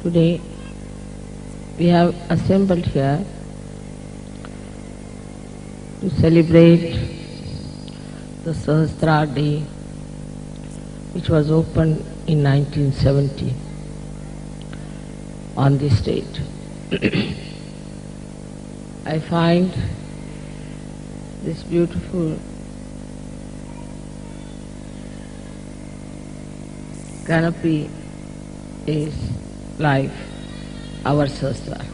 Today we have assembled here to celebrate the Sahasrara Day, which was opened in 1970 on this date. I find this beautiful canopy is like our Sahasrara,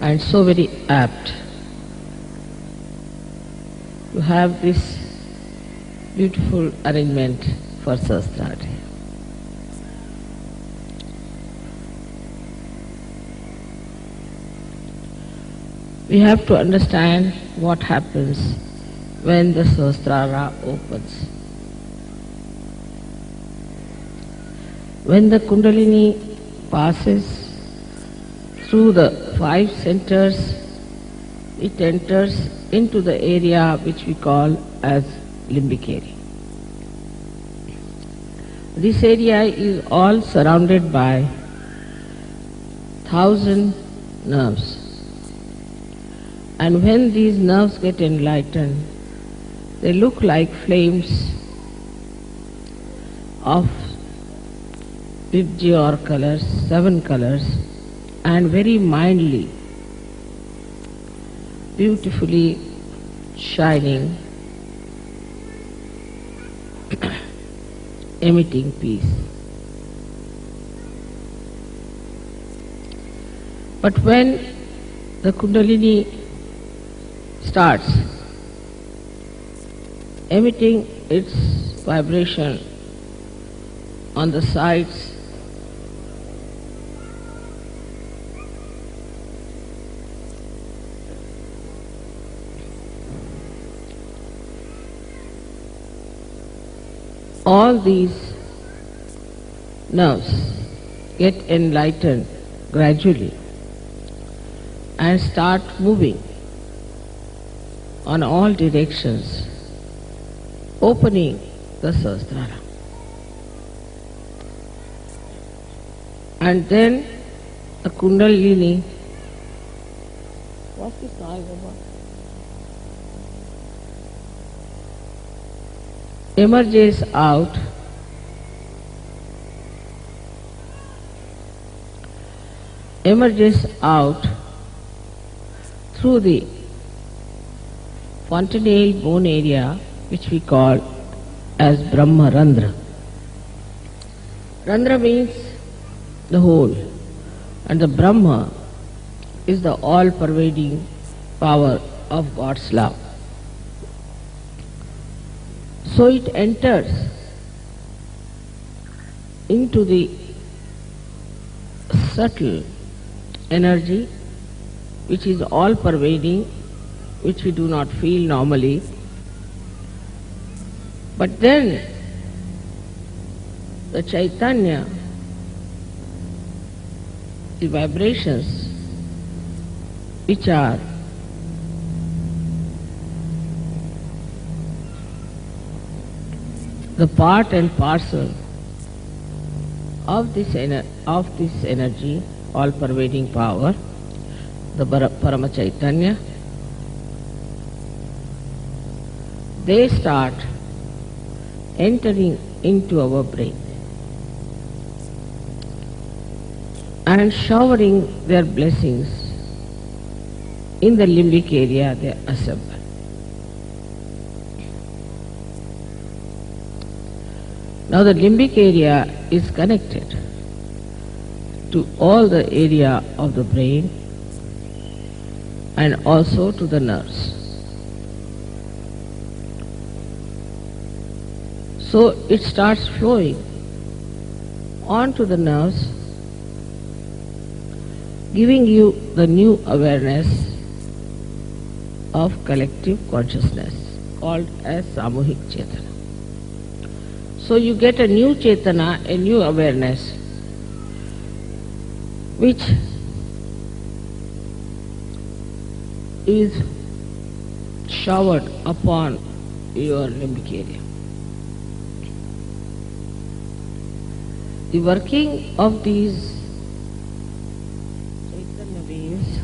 and so very apt to have this beautiful arrangement for Sahasrara Day. We have to understand what happens when the Sahasrara opens. When the Kundalini passes through the 5 centers, it enters into the area which we call as limbic area. This area is all surrounded by 1,000 nerves. And when these nerves get enlightened, they look like flames of Vibgyor colors, 7 colors, and very mildly, beautifully shining, emitting peace. But when the Kundalini starts emitting its vibration on the sides, all these nerves get enlightened gradually and start moving on all directions, opening the Sahasrara. And then the Kundalini, what's this noise about? Emerges out through the fontanelle bone area, which we call as Brahma Randra. Randra means the whole, and the Brahma is the all-pervading power of God's love. So it enters into the subtle energy which is all-pervading, which we do not feel normally. But then the Chaitanya, the vibrations which are the part and parcel of this energy, all-pervading power, the Parama Chaitanya, they start entering into our brain and showering their blessings in the limbic area they assemble. Now the limbic area is connected to all the area of the brain and also to the nerves. So it starts flowing onto the nerves, giving you the new awareness of collective consciousness called as Samuhik Chetana. So you get a new Chetana, a new awareness, which is showered upon your limbic area. The working of these Chaitanya waves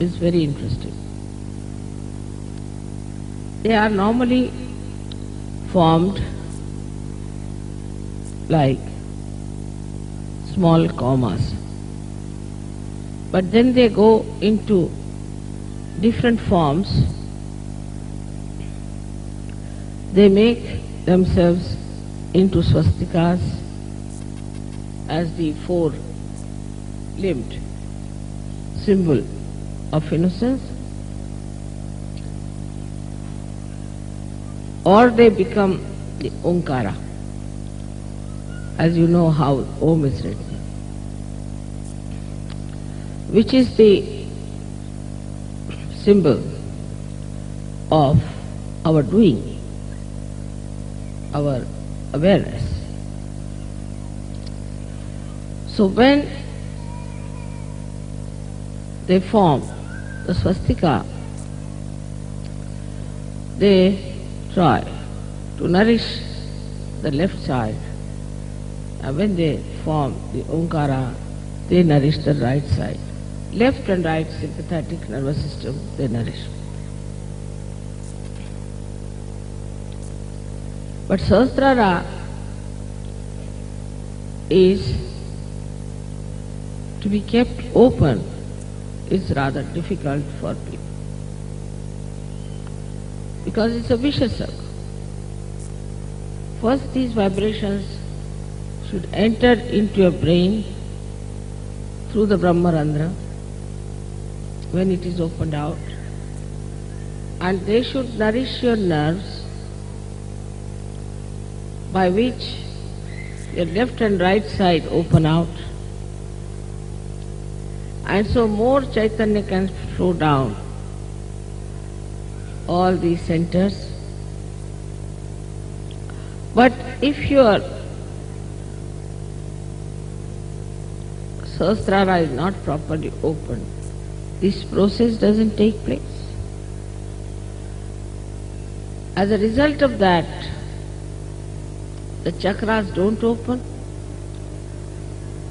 is very interesting. They are normally formed like small commas, but then they go into different forms. They make themselves into swastikas as the four-limbed symbol of innocence, or they become the Omkara, as you know how Om is written, which is the symbol of our doing, our awareness. So when they form the swastika, they try to nourish the left side, and when they form the Omkara, they nourish the right side. Left and right sympathetic nervous system they nourish. But Sahasrara is to be kept open is rather difficult for people, because it's a vicious circle. First, these vibrations should enter into your brain through the Brahmarandhra when it is opened out, and they should nourish your nerves, by which your left and right side open out, and so more Chaitanya can flow down all these centers. But if your Sahasrara is not properly open, this process doesn't take place. As a result of that, the chakras don't open,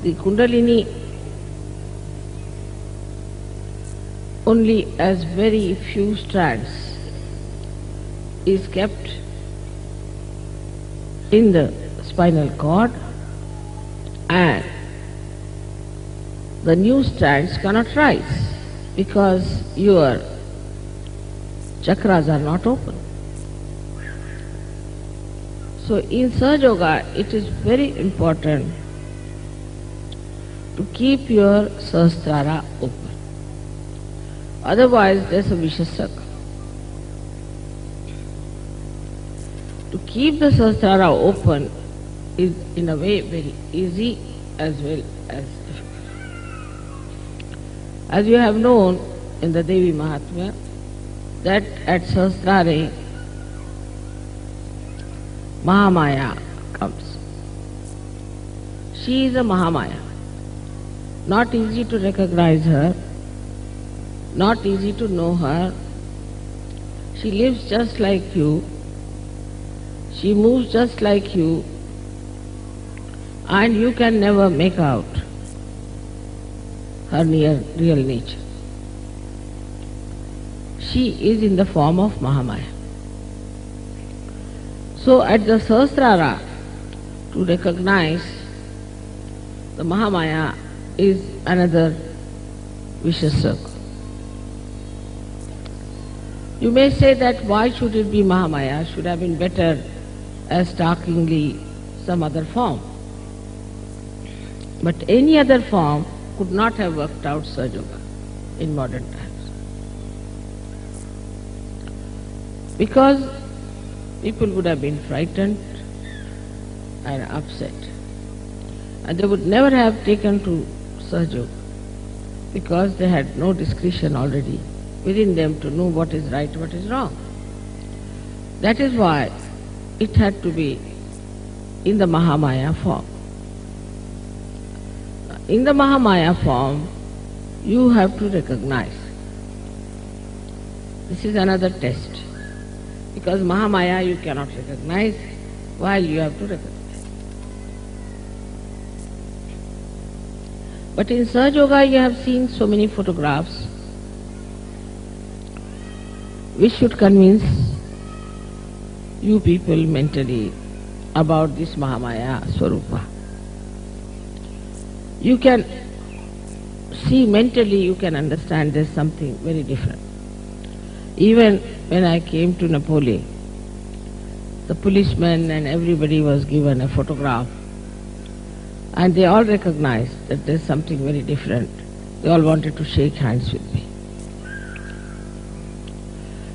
the Kundalini only as very few strands is kept in the spinal cord, and the new strands cannot rise because your chakras are not open. So in Sahaja Yoga, it is very important to keep your Sahasrara open. Otherwise, there's a vicious circle. To keep the Sahasrara open is in a way very easy as well as difficult. As you have known in the Devi Mahatmya, that at Sahasrare, Mahamaya comes. She is a Mahamaya. Not easy to recognize her, not easy to know her. She lives just like you, she moves just like you, and you can never make out her real nature. She is in the form of Mahamaya. So at the Sahasrara, to recognize the Mahamaya is another vicious circle. You may say that why should it be Mahamaya? Should have been better as startlingly some other form. But any other form could not have worked out Sahaja Yoga in modern times. Because people would have been frightened and upset. And they would never have taken to Sahaja Yoga because they had no discretion already within them to know what is right, what is wrong. That is why it had to be in the Mahamaya form. in the Mahamaya form, you have to recognize. This is another test. Because Mahamaya you cannot recognize, while you have to recognize. But in Sahaja Yoga you have seen so many photographs which should convince you people mentally about this Mahamaya Swarupa. You can see mentally, you can understand there's something very different. Even when I came to Napoli, the policemen and everybody was given a photograph, and they all recognized that there's something very different. They all wanted to shake hands with me.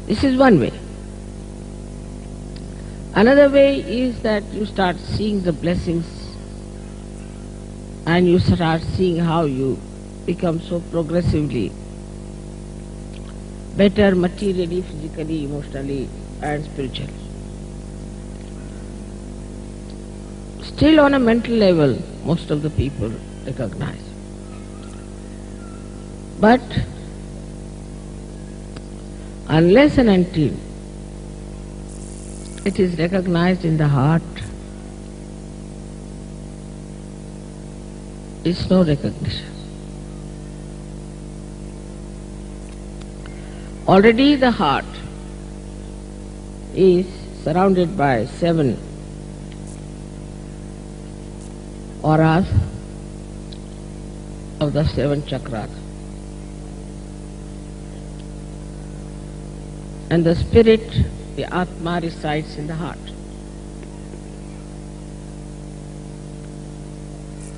This is one way. Another way is that you start seeing the blessings and you start seeing how you become so progressively better materially, physically, emotionally and spiritually. Still on a mental level, most of the people recognize. But unless and until it is recognized in the heart, it's no recognition. Already the heart is surrounded by 7 auras of the 7 chakras. And the spirit, the Atma, resides in the heart.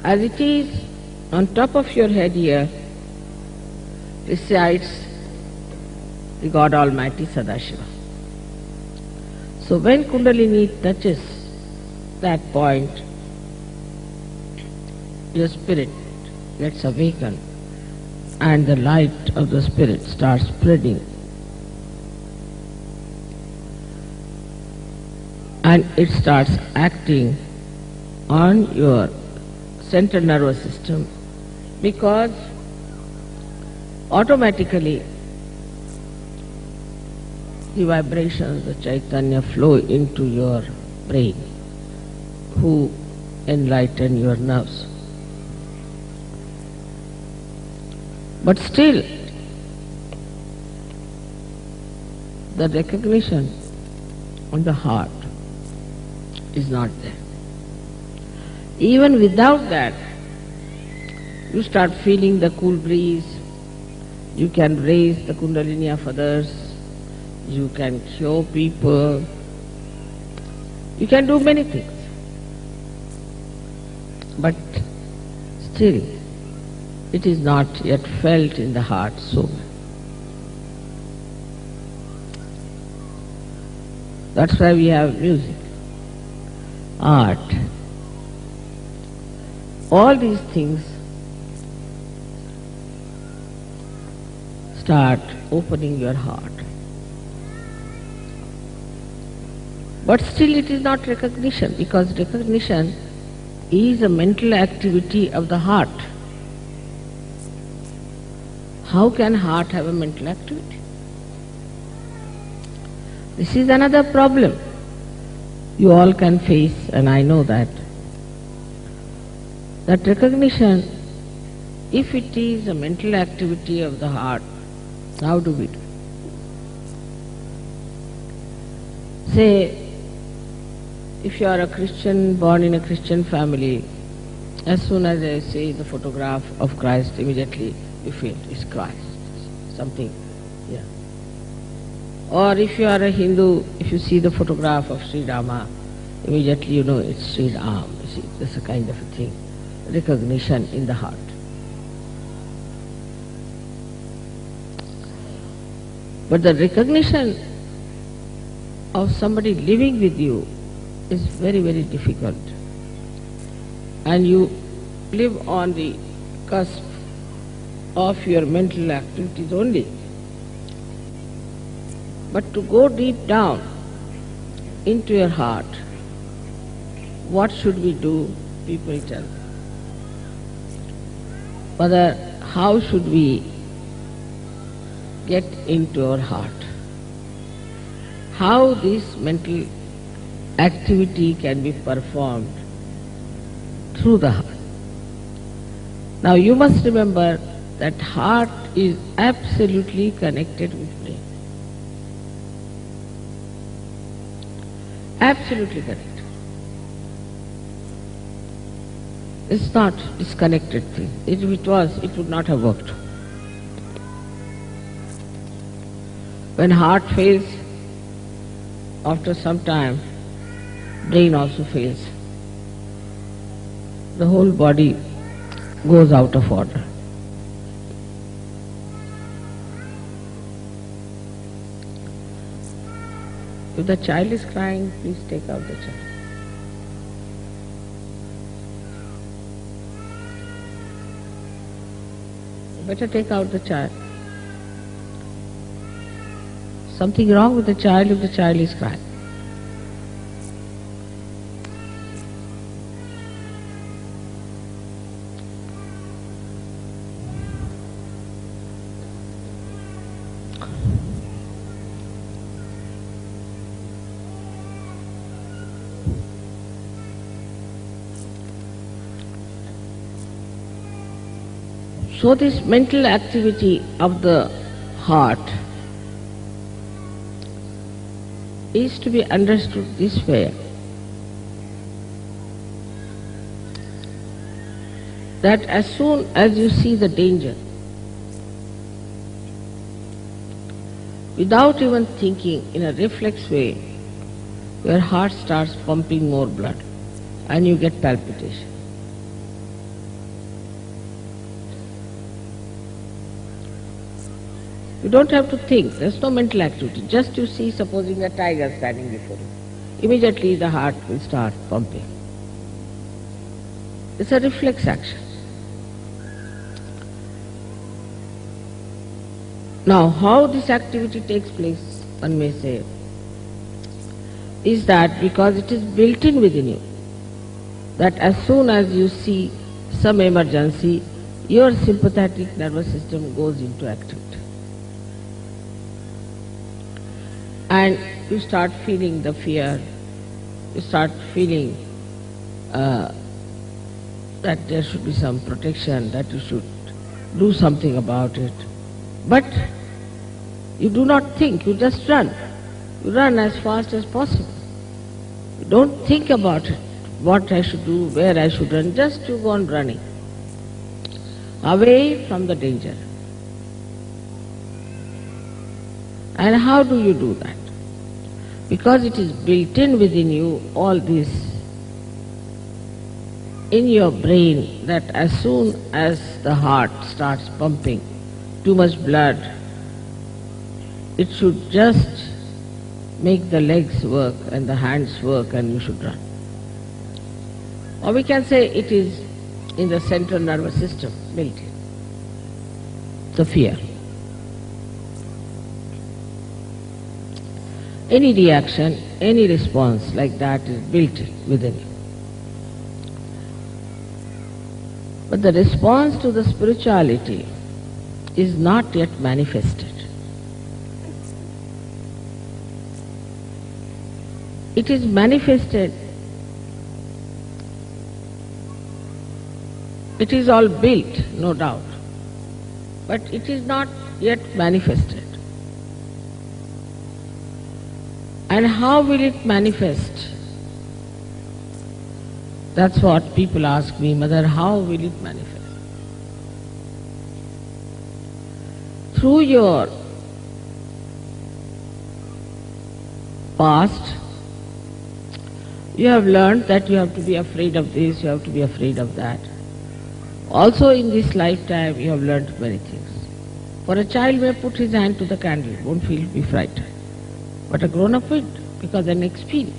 As it is on top of your head here, resides the God Almighty Sadashiva. So when Kundalini touches that point, your spirit gets awakened and the light of the spirit starts spreading. And it starts acting on your central nervous system, because automatically the vibrations, the Chaitanya flow into your brain, who enlighten your nerves. But still, the recognition on the heart is not there. Even without that, you start feeling the cool breeze, you can raise the Kundalini of others, you can cure people, you can do many things. But still, it is not yet felt in the heart so. That's why we have music, art. All these things start opening your heart. But still it is not recognition, because recognition is a mental activity of the heart. How can heart have a mental activity? This is another problem you all can face, and I know that recognition, if it is a mental activity of the heart, how do we do? Say, if you are a Christian, born in a Christian family, as soon as I see the photograph of Christ, immediately you feel it's Christ, something, yeah. Or if you are a Hindu, if you see the photograph of Sri Rama, immediately you know it's Sri Ram. You see, that's a kind of a thing, recognition in the heart. But the recognition of somebody living with you is very, very difficult. And you live on the cusp of your mental activities only. But to go deep down into your heart, what should we do? People tell. Mother, how should we get into our heart? How this mental activity can be performed through the heart. Now you must remember that heart is absolutely connected with brain. Absolutely connected. It's not disconnected thing. If it was, it would not have worked. When heart fails, after some time, brain also fails. The whole body goes out of order. If the child is crying, please take out the child. Better take out the child. Something wrong with the child if the child is crying. So this mental activity of the heart is to be understood this way, that as soon as you see the danger, without even thinking, in a reflex way, your heart starts pumping more blood and you get palpitation. You don't have to think, there's no mental activity. Just you see, supposing a tiger standing before you, immediately the heart will start pumping. It's a reflex action. Now, how this activity takes place, one may say, is that because it is built in within you, that as soon as you see some emergency, your sympathetic nervous system goes into activity. And you start feeling the fear, you start feeling that there should be some protection, that you should do something about it. But you do not think, you just run. You run as fast as possible. You don't think about it, what I should do, where I should run, just you go on running, away from the danger. And how do you do that? Because it is built in within you, all this, in your brain, that as soon as the heart starts pumping too much blood, it should just make the legs work and the hands work and you should run. Or we can say it is in the central nervous system built in, the fear. Any reaction, any response like that is built in within you. But the response to the spirituality is not yet manifested. It is manifested, it is all built, no doubt, but it is not yet manifested. And how will it manifest? That's what people ask me, Mother, how will it manifest? Through your past, you have learned that you have to be afraid of this, you have to be afraid of that. Also in this lifetime you have learned many things. For a child may put his hand to the candle, won't be frightened. But a grown-up will, because an experience.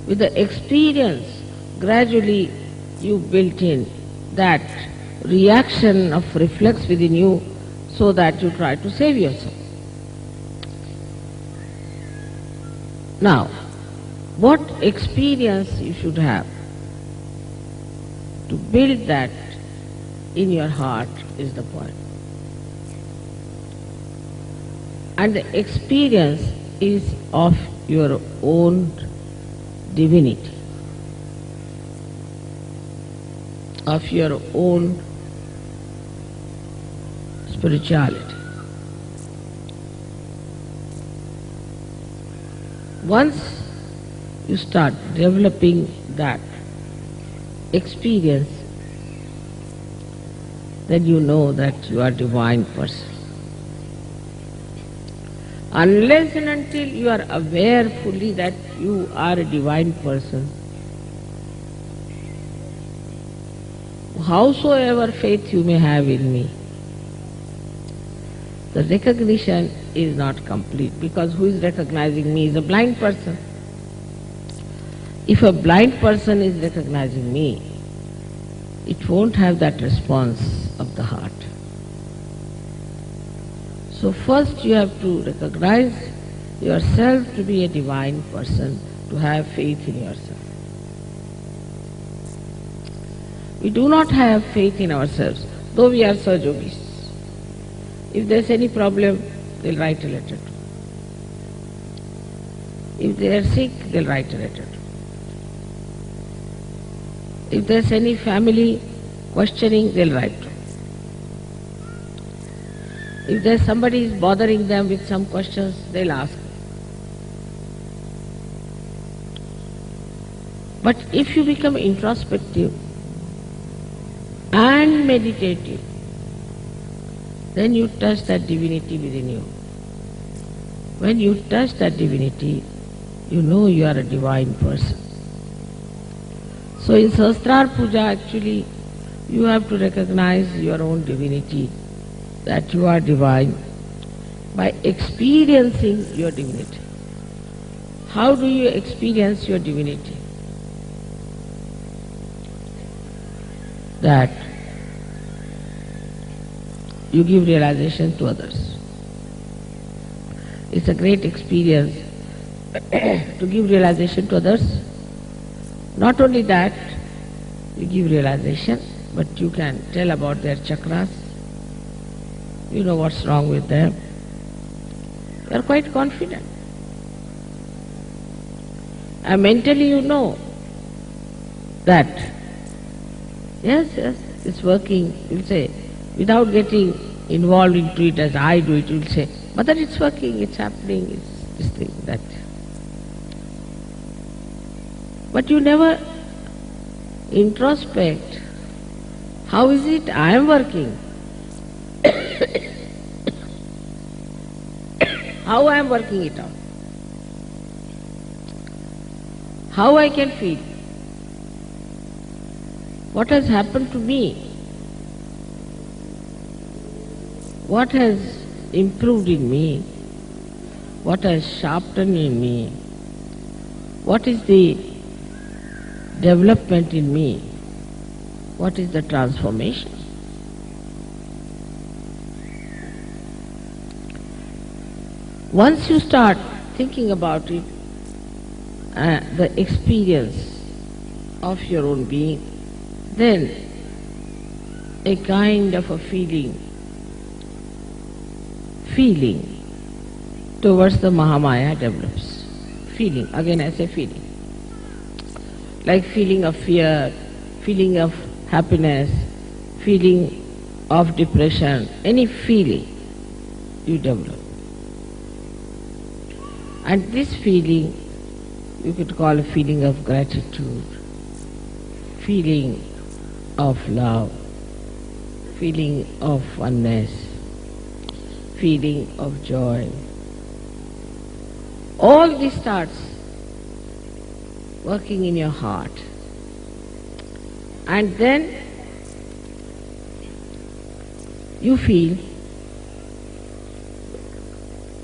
With the experience, gradually you built in that reaction of reflex within you so that you try to save yourself. Now, what experience you should have to build that in your heart is the point. And the experience is of your own divinity, of your own spirituality. Once you start developing that experience, then you know that you are a divine person. Unless and until you are aware fully that you are a divine person, howsoever faith you may have in me, the recognition is not complete, because who is recognizing me is a blind person. If a blind person is recognizing me, it won't have that response of the heart. So first you have to recognize yourself to be a divine person, to have faith in yourself. We do not have faith in ourselves, though we are Sahajogis. If there's any problem, they'll write a letter to. If they are sick, they'll write a letter to. If there's any family questioning, they'll write to. If there's somebody is bothering them with some questions, they'll ask. But if you become introspective and meditative, then you touch that divinity within you. When you touch that divinity, you know you are a divine person. So in Sahasrara Puja, actually, you have to recognize your own divinity, that you are divine, by experiencing your divinity. How do you experience your divinity? That you give realization to others. It's a great experience to give realization to others. Not only that, you give realization, but you can tell about their chakras. You know what's wrong with them. You are quite confident. And mentally you know that, yes, it's working. You'll say, without getting involved into it as I do it, you'll say, Mother, it's working, it's happening, it's this thing, that. But you never introspect. How is it I am working? How I am working it out? How I can feel? What has happened to me? What has improved in me? What has sharpened in me? What is the development in me? What is the transformation? Once you start thinking about it, the experience of your own being, then a kind of a feeling towards the Mahamaya develops. Feeling, again I say feeling. Like feeling of fear, feeling of happiness, feeling of depression, any feeling you develop. And this feeling you could call a feeling of gratitude, feeling of love, feeling of oneness, feeling of joy. All this starts working in your heart. And then you feel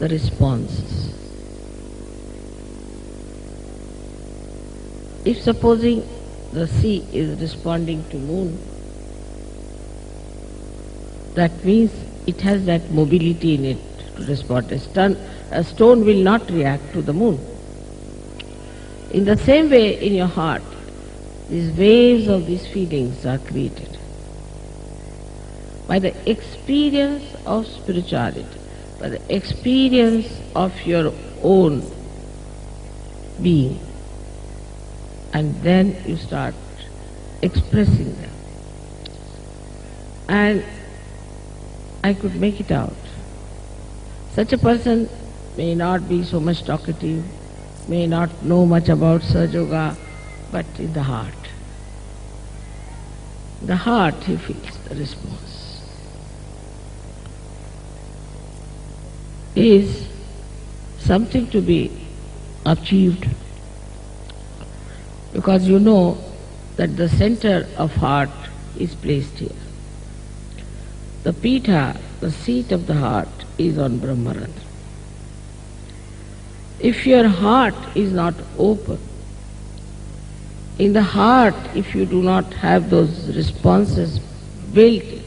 the responses. If supposing the sea is responding to moon, that means it has that mobility in it to respond. A stone will not react to the moon. In the same way, in your heart, these waves of these feelings are created. by the experience of spirituality, by the experience of your own being. And then you start expressing them. And I could make it out. Such a person may not be so much talkative, may not know much about Sahaja Yoga, but in the heart he feels the response. Is something to be achieved, because you know that the center of heart is placed here. The Pitha, the seat of the heart, is on Brahmarandra. If your heart is not open, in the heart, if you do not have those responses built in,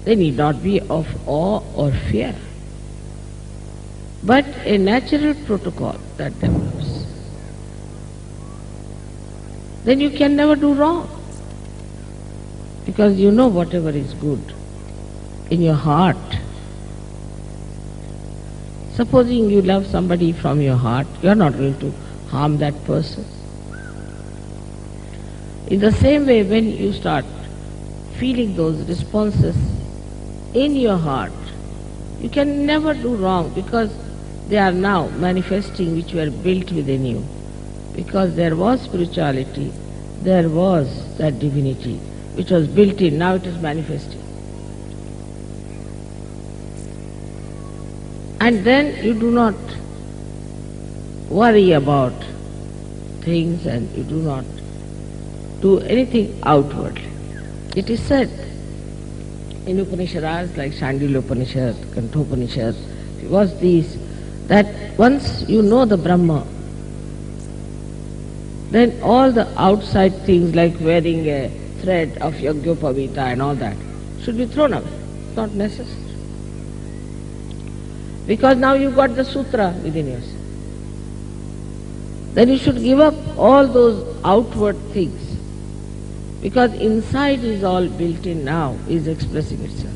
they need not be of awe or fear, but a natural protocol that develops. Then you can never do wrong, because you know whatever is good in your heart. Supposing you love somebody from your heart, you are not going to harm that person. In the same way, when you start feeling those responses in your heart, you can never do wrong, because they are now manifesting which were built within you. Because there was spirituality, there was that divinity which was built in, now it is manifesting. And then you do not worry about things and you do not do anything outwardly. It is said in Upanishads like Shandilya Upanishad, Kathopanishad, it was these, that once you know the Brahma, then all the outside things like wearing a thread of Yajñopadita and all that should be thrown away. It's not necessary. Because now you've got the sutra within yourself. Then you should give up all those outward things, because inside is all built in now, is expressing itself.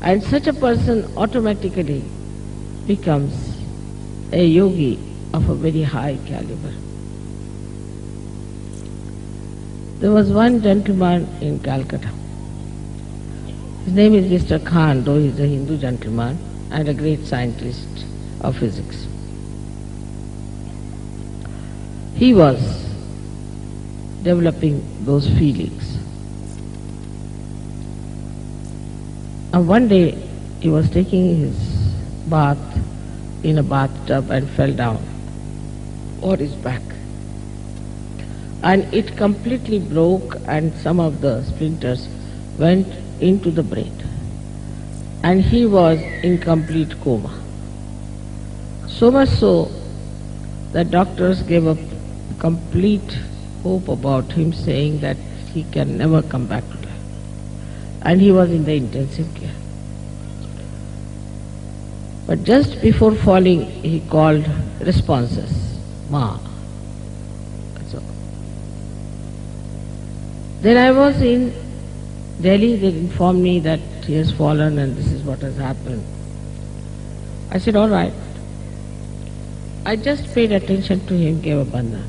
And such a person automatically becomes a yogi of a very high caliber. There was one gentleman in Calcutta. His name is Mr. Khan, though he is a Hindu gentleman and a great scientist of physics. He was developing those feelings. And one day he was taking his bath in a bathtub and fell down on his back. And it completely broke and some of the splinters went into the brain. And he was in complete coma. So much so that doctors gave up complete hope about him, saying that he can never come back to life. And he was in the intensive care. But just before falling, he called responses, Ma. That's all. Then I was in Delhi, they informed me that he has fallen and this is what has happened. I said, all right. I just paid attention to him, gave a bandha.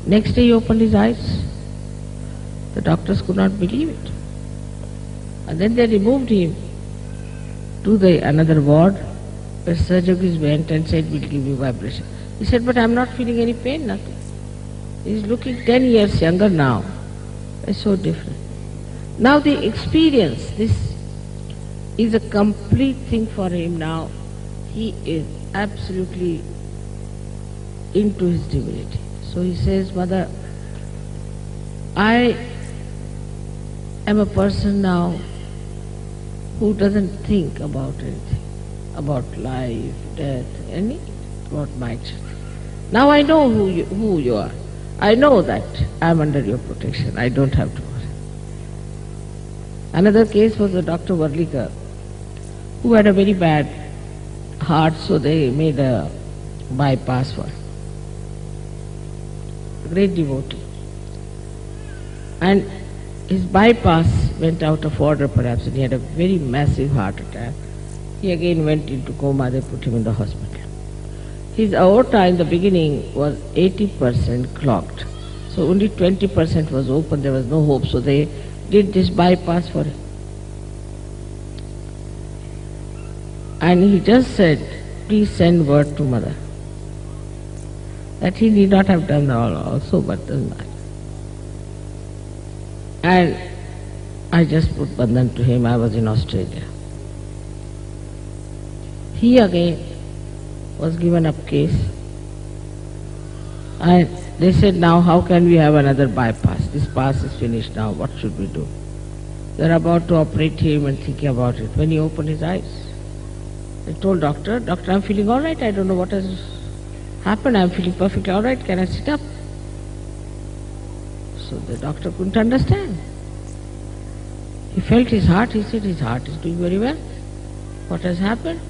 Next day he opened his eyes. The doctors could not believe it. And then they removed him to the another ward where surgeons went and said, we'll give you vibration. He said, but I'm not feeling any pain, nothing. He's looking 10 years younger now. It's so different. Now the experience, this is a complete thing for him now. He is absolutely into his divinity. So he says, Mother, I am a person now who doesn't think about anything, about life, death, anything, about my children. Now I know who you are. I know that I am under your protection. I don't have to worry. Another case was a Dr. Varlikar, who had a very bad heart, so they made a bypass for him. great devotee. And his bypass went out of order perhaps, and he had a very massive heart attack. He again went into coma, they put him in the hospital. His aorta in the beginning was 80% clogged. So only 20% was open, there was no hope, so they did this bypass for him. And he just said, please send word to mother. That he need not have done also, but doesn't matter. And I just put bandhan to him. I was in Australia. He again was given up case. And they said, now how can we have another bypass? This pass is finished now. What should we do? They're about to operate him and thinking about it. When he opened his eyes, I told doctor, I'm feeling all right. I don't know what has happened. I'm feeling perfectly all right. Can I sit up? So the doctor couldn't understand. He felt his heart. He said his heart is doing very well. What has happened?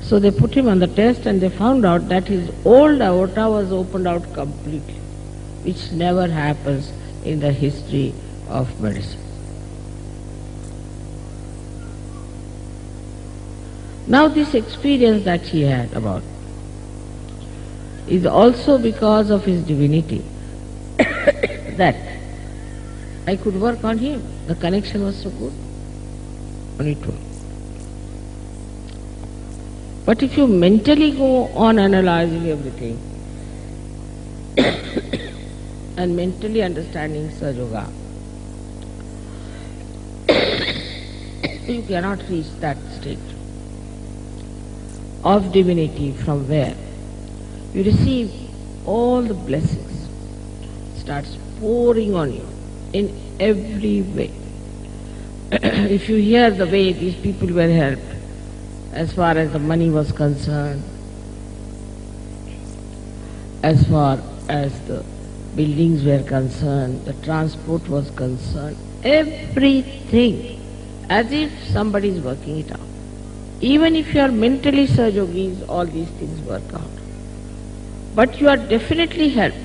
So they put him on the test and they found out that his old aorta was opened out completely, which never happens in the history of medicine. Now this experience that he had about is also because of his divinity that I could work on him. The connection was so good. Only two. But if you mentally go on analyzing everything and mentally understanding Sahaja Yoga, you cannot reach that state of divinity from where you receive all the blessings, starts pouring on you in every way. If you hear the way these people were helped, as far as the money was concerned, as far as the buildings were concerned, the transport was concerned, everything, as if somebody is working it out. Even if you are mentally Sahaja Yogis, all these things work out. But you are definitely helped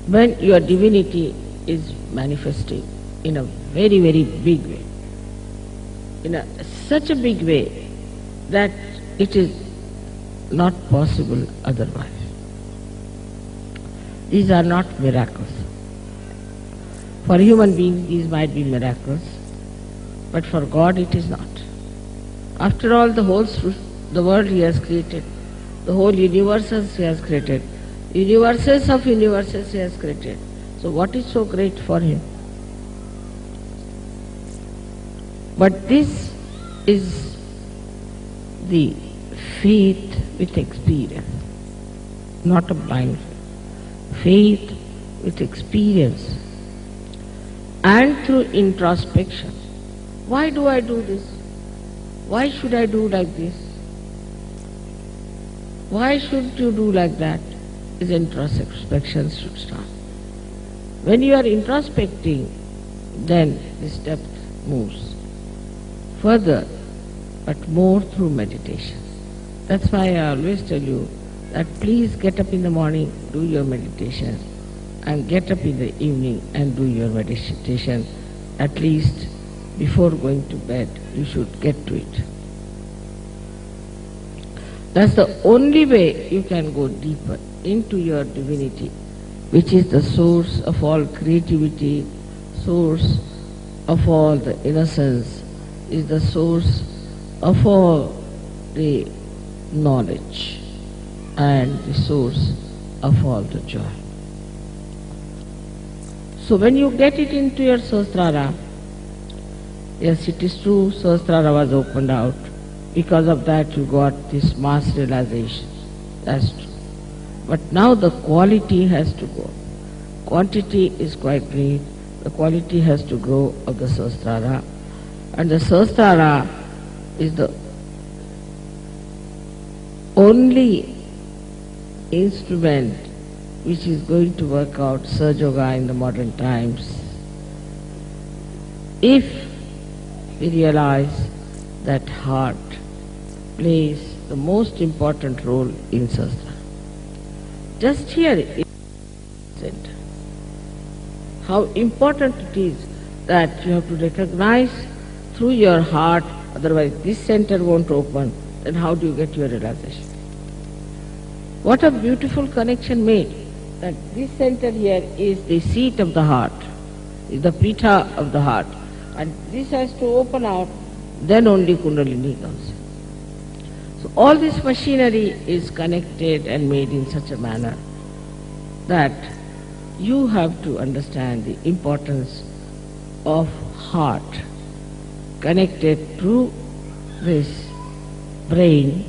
when your divinity is manifesting in a very, very big way. Such a big way that it is not possible otherwise. These are not miracles. For human beings these might be miracles, but for God it is not. After all, the world He has created, the whole universes He has created, universes of universes He has created. So what is so great for Him? But this is the faith with experience, not a blind faith. Faith with experience and through introspection. Why do I do this? Why should I do like this? Why should you do like that? Is introspection should start. When you are introspecting, then this depth moves further, but more through meditation. That's why I always tell you that please get up in the morning, do your meditation, and get up in the evening and do your meditation. At least before going to bed, you should get to it. That's the only way you can go deeper into your divinity, which is the source of all creativity, source of all the innocence, is the source of all the knowledge and the source of all the joy. So when you get it into your Sahasrara, yes, it is true, Sahasrara was opened out. Because of that you got this mass realization. That's true. But now the quality has to go. Quantity is quite great. The quality has to grow of the Sahasrara. And the Sahasrara is the only instrument which is going to work out Sahaja Yoga in the modern times. If we realize that heart plays the most important role in Sahasrara. Just here is center. How important it is that you have to recognize through your heart, otherwise this center won't open, then how do you get your realization? What a beautiful connection made, that this center here is the seat of the heart, is the pita of the heart, and this has to open out, then only Kundalini comes. So all this machinery is connected and made in such a manner that you have to understand the importance of heart connected through this brain,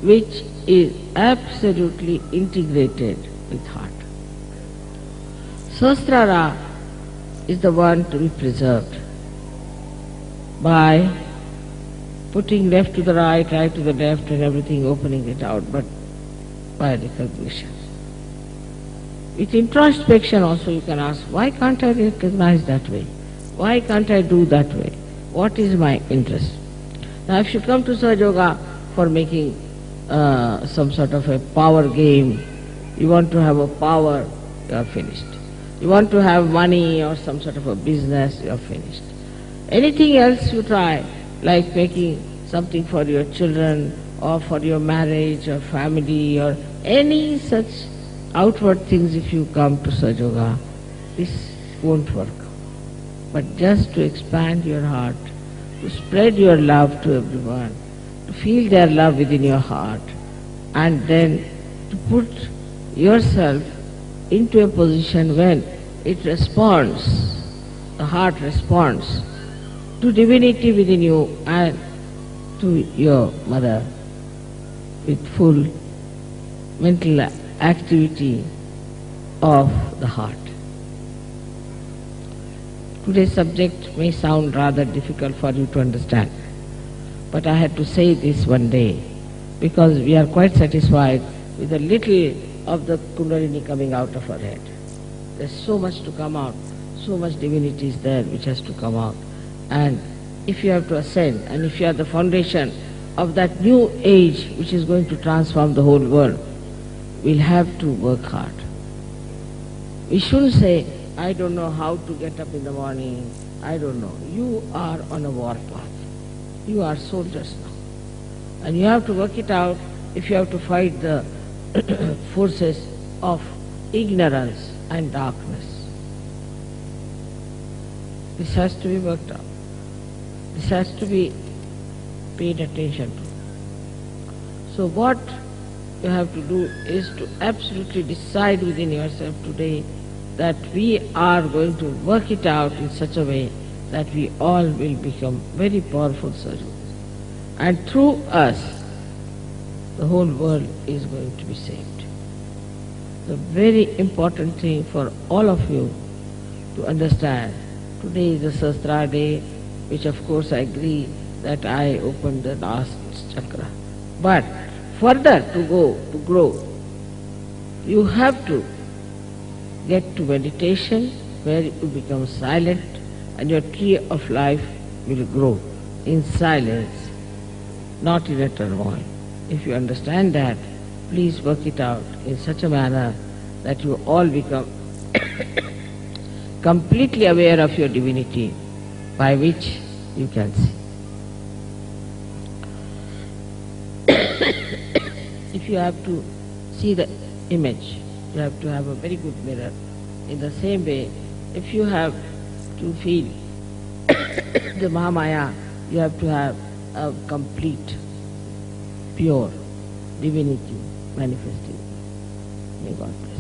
which is absolutely integrated with heart. Sahasrara is the one to be preserved by putting left to the right, right to the left, and everything, opening it out, but by recognition. With introspection also you can ask, why can't I recognize that way? Why can't I do that way? What is my interest? Now if you come to Sahaja Yoga for making some sort of a power game, you want to have a power, you are finished. You want to have money or some sort of a business, you are finished. Anything else you try, like making something for your children or for your marriage or family or any such outward things, if you come to Sahaja Yoga, this won't work. But just to expand your heart, to spread your love to everyone, to feel their love within your heart, and then to put yourself into a position when it responds, the heart responds to divinity within you and to your mother with full mental activity of the heart. Today's subject may sound rather difficult for you to understand, but I had to say this one day because we are quite satisfied with a little of the Kundalini coming out of our head. There's so much to come out, so much divinity is there which has to come out. And if you have to ascend, and if you are the foundation of that new age which is going to transform the whole world, we'll have to work hard. We shouldn't say, I don't know how to get up in the morning, I don't know. You are on a war path. You are soldiers now. And you have to work it out if you have to fight the forces of ignorance and darkness. This has to be worked out. This has to be paid attention to. So what you have to do is to absolutely decide within yourself today that we are going to work it out in such a way that we all will become very powerful servants. And through us, the whole world is going to be saved. The very important thing for all of you to understand, today is the Sahasrara day, which of course I agree that I opened the last chakra. But further to go, to grow, you have to get to meditation where you become silent and your tree of life will grow in silence, not in a turmoil. If you understand that, please work it out in such a manner that you all become completely aware of your divinity by which you can see. If you have to see the image, you have to have a very good mirror. In the same way, if you have to feel the Mahamaya, you have to have a complete, pure divinity manifesting. May God bless.